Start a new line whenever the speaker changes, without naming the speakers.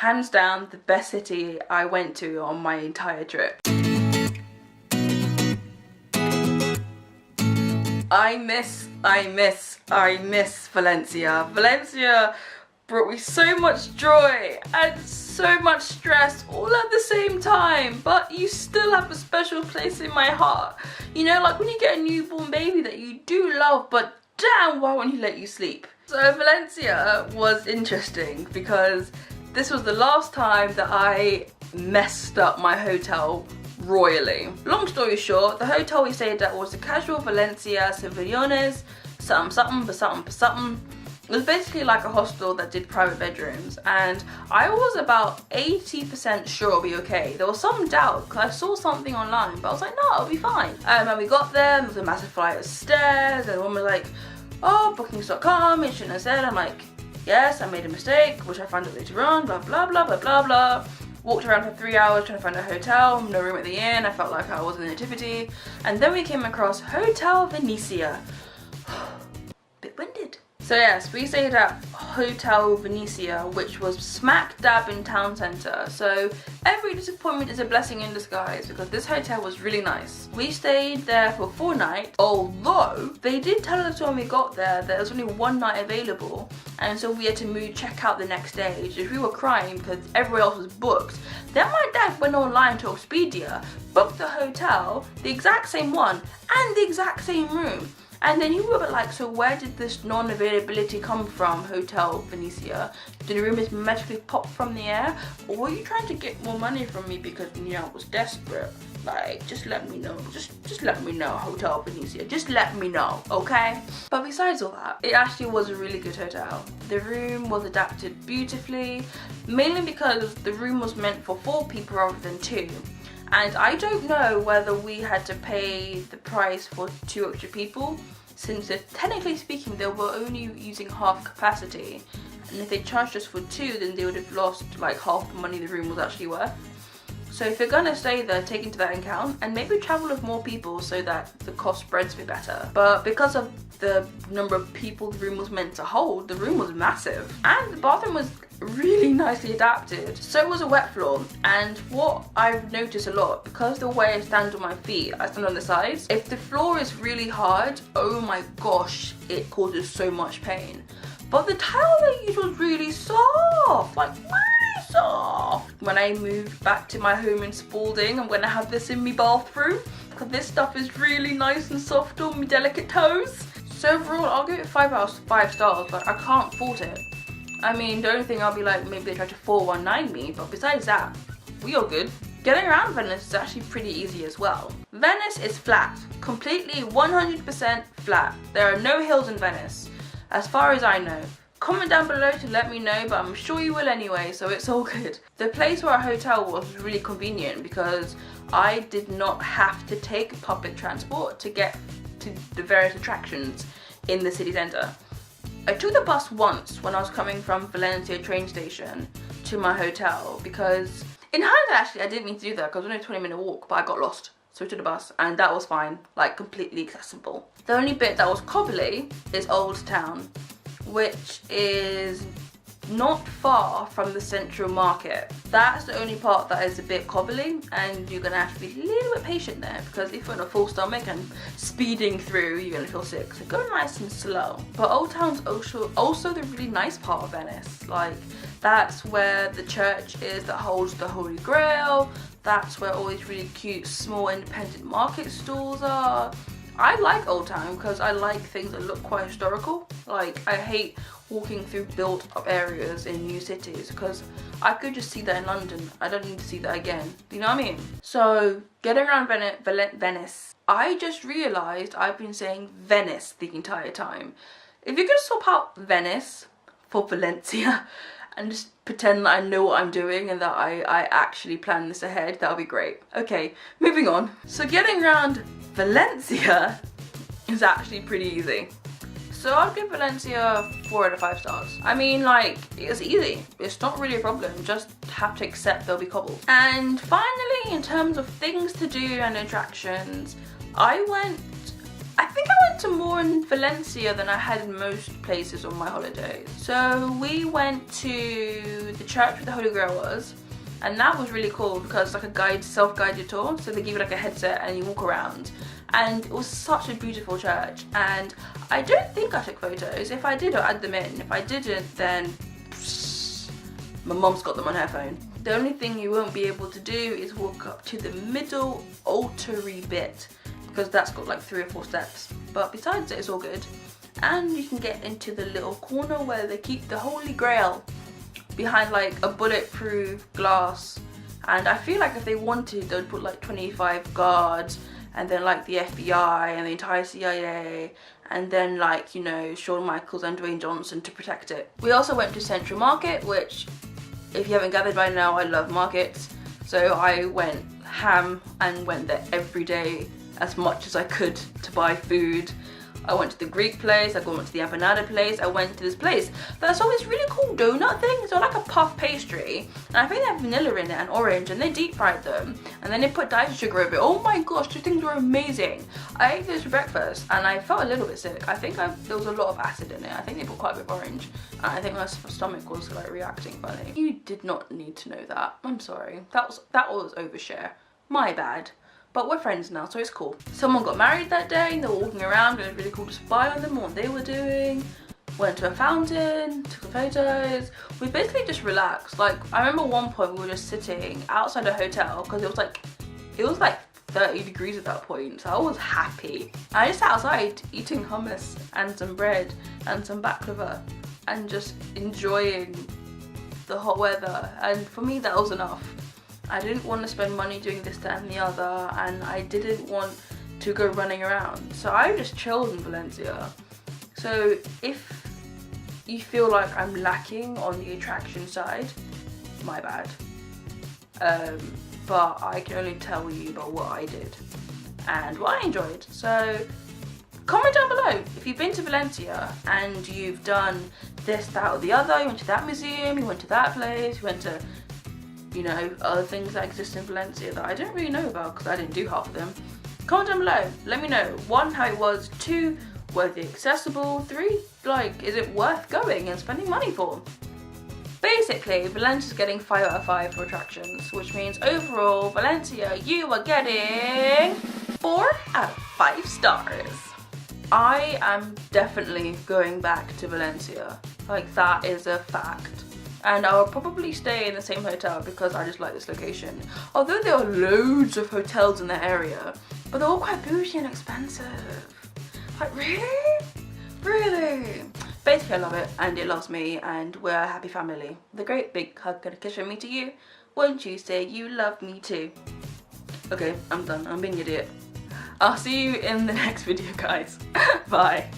Hands down, the best city I went to on my entire trip. I miss Valencia. Valencia brought me so much joy and so much stress all at the same time, but you still have a special place in my heart. You know, like when you get a newborn baby that you do love, but damn, why won't he let you sleep? So Valencia was interesting because this was the last time that I messed up my hotel royally. Long story short, the hotel we stayed at was the Casual Valencia Sevillones, something. It was basically like a hostel that did private bedrooms, and I was about 80% sure it'll be okay. There was some doubt because I saw something online, but I was like, no, it'll be fine. And we got there, there was a massive flight of stairs, and the woman was like, oh, bookings.com, you shouldn't have said. I'm like, yes, I made a mistake, which I found out later on, blah, blah, blah, blah, blah, blah. Walked around for 3 hours trying to find a hotel, no room at the inn. I felt like I was in the nativity. And then we came across Hotel Venezia. Bit winded. So yes, we stayed at Hotel Venezia, which was smack dab in town centre. So every disappointment is a blessing in disguise because this hotel was really nice. We stayed there for 4 nights, although they did tell us when we got there that there was only 1 night available, and so we had to check out the next day. If we were crying because everywhere else was booked, then my dad went online to Expedia, booked the hotel, the exact same one, and the exact same room. And then you were like, so where did this non-availability come from, Hotel Venezia? Did the room just magically pop from the air? Or were you trying to get more money from me because, you know, I was desperate? Like, just let me know. Just let me know, Hotel Venezia. Just let me know, okay? But besides all that, it actually was a really good hotel. The room was adapted beautifully, mainly because the room was meant for 4 people rather than 2. And I don't know whether we had to pay the price for 2 extra people, since technically speaking they were only using half capacity, and if they charged us for 2 then they would have lost like half the money the room was actually worth. So if you're gonna stay there, take into that into account and maybe travel with more people so that the cost spreads a bit better. But because of the number of people the room was meant to hold, the room was massive. And the bathroom was really nicely adapted. So was a wet floor. And what I've noticed a lot, because the way I stand on my feet, I stand on the sides. If the floor is really hard, oh my gosh, it causes so much pain. But the tile they used was really soft, like really soft. When I move back to my home in Spalding, I'm gonna have this in my bathroom because this stuff is really nice and soft on my delicate toes. So overall, I'll give it 5 stars, but I can't fault it. I mean, the only thing I'll be like, maybe they tried to 419 me, but besides that, we are good. Getting around Venice is actually pretty easy as well. Venice is flat, completely 100% flat. There are no hills in Venice, as far as I know. Comment down below to let me know, but I'm sure you will anyway, so it's all good. The place where our hotel was really convenient because I did not have to take public transport to get to the various attractions in the city centre. I took the bus once when I was coming from Valencia train station to my hotel because, in hindsight actually, I didn't mean to do that because it was only a 20-minute walk, but I got lost. So I took the bus and that was fine, like completely accessible. The only bit that was cobbly is Old Town, which is not far from the central market. That's the only part that is a bit cobbly, and you're gonna have to be a little bit patient there because if you're on a full stomach and speeding through, you're gonna feel sick. So go nice and slow. But Old Town's also the really nice part of Venice. Like, that's where the church is that holds the Holy Grail. That's where all these really cute small independent market stalls are. I like Old Town because I like things that look quite historical. Like, I hate walking through built up areas in new cities because I could just see that in London. I don't need to see that again. Do you know what I mean? So, getting around Venice, I just realised I've been saying Venice the entire time. If you could swap out Venice for Valencia and just pretend that I know what I'm doing and that I actually plan this ahead, that would be great. Okay, moving on. So getting around Valencia is actually pretty easy. So I'll give Valencia 4 out of 5 stars. I mean, like, it's easy. It's not really a problem. Just have to accept there'll be cobbles. And finally, in terms of things to do and attractions, I think I went went to more in Valencia than I had in most places on my holidays. So we went to the church where the Holy Grail was, and that was really cool because it's like a self-guided tour. So they give you like a headset and you walk around, and it was such a beautiful church. And I don't think I took photos. If I did, I'll add them in. If I didn't, then my mom's got them on her phone. The only thing you won't be able to do is walk up to the middle altar-y bit, because that's got like 3 or 4 steps. But besides it, it's all good. And you can get into the little corner where they keep the Holy Grail behind like a bulletproof glass. And I feel like if they wanted, they'd put like 25 guards, and then like the FBI and the entire CIA, and then like, you know, Shawn Michaels and Dwayne Johnson to protect it. We also went to Central Market, which, if you haven't gathered by now, I love markets. So I went ham and went there every day as much as I could to buy food. I went to the Greek place, I went to the empanada place, I went to this place that I saw this really cool donut thing. It's like a puff pastry, and I think they have vanilla in it and orange, and they deep fried them, and then they put diet sugar over it. Oh my gosh, these things were amazing. I ate those for breakfast, and I felt a little bit sick. I think there was a lot of acid in it. I think they put quite a bit of orange, and I think my stomach was like reacting funny. You did not need to know that. I'm sorry. That was overshare. My bad. But we're friends now, so it's cool. Someone got married that day, and they were walking around, and it was really cool to spy on them, what they were doing. Went to a fountain, took some photos. We basically just relaxed. Like, I remember one point we were just sitting outside a hotel, because it was like 30 degrees at that point, so I was happy. I just sat outside eating hummus and some bread and some baklava and just enjoying the hot weather, and for me that was enough. I didn't want to spend money doing this, that and the other, and I didn't want to go running around. So I just chilled in Valencia. So if you feel like I'm lacking on the attraction side, my bad. But I can only tell you about what I did and what I enjoyed. So comment down below if you've been to Valencia and you've done this, that or the other. You went to that museum, you went to that place, you went to, you know, other things that exist in Valencia that I didn't really know about because I didn't do half of them. Comment down below, let me know. 1, how it was. 2, was it accessible? 3, like, is it worth going and spending money for? Basically, Valencia's getting 5 out of 5 for attractions, which means overall, Valencia, you are getting 4 out of 5 stars. I am definitely going back to Valencia. Like, that is a fact. And I will probably stay in the same hotel because I just like this location. Although there are loads of hotels in the area, but they're all quite bougie and expensive. Like, really? Really? Basically, I love it, and it loves me, and we're a happy family. With a great big hug and a kiss from me to you. Won't you say you love me too? Okay, I'm done. I'm being an idiot. I'll see you in the next video, guys. Bye.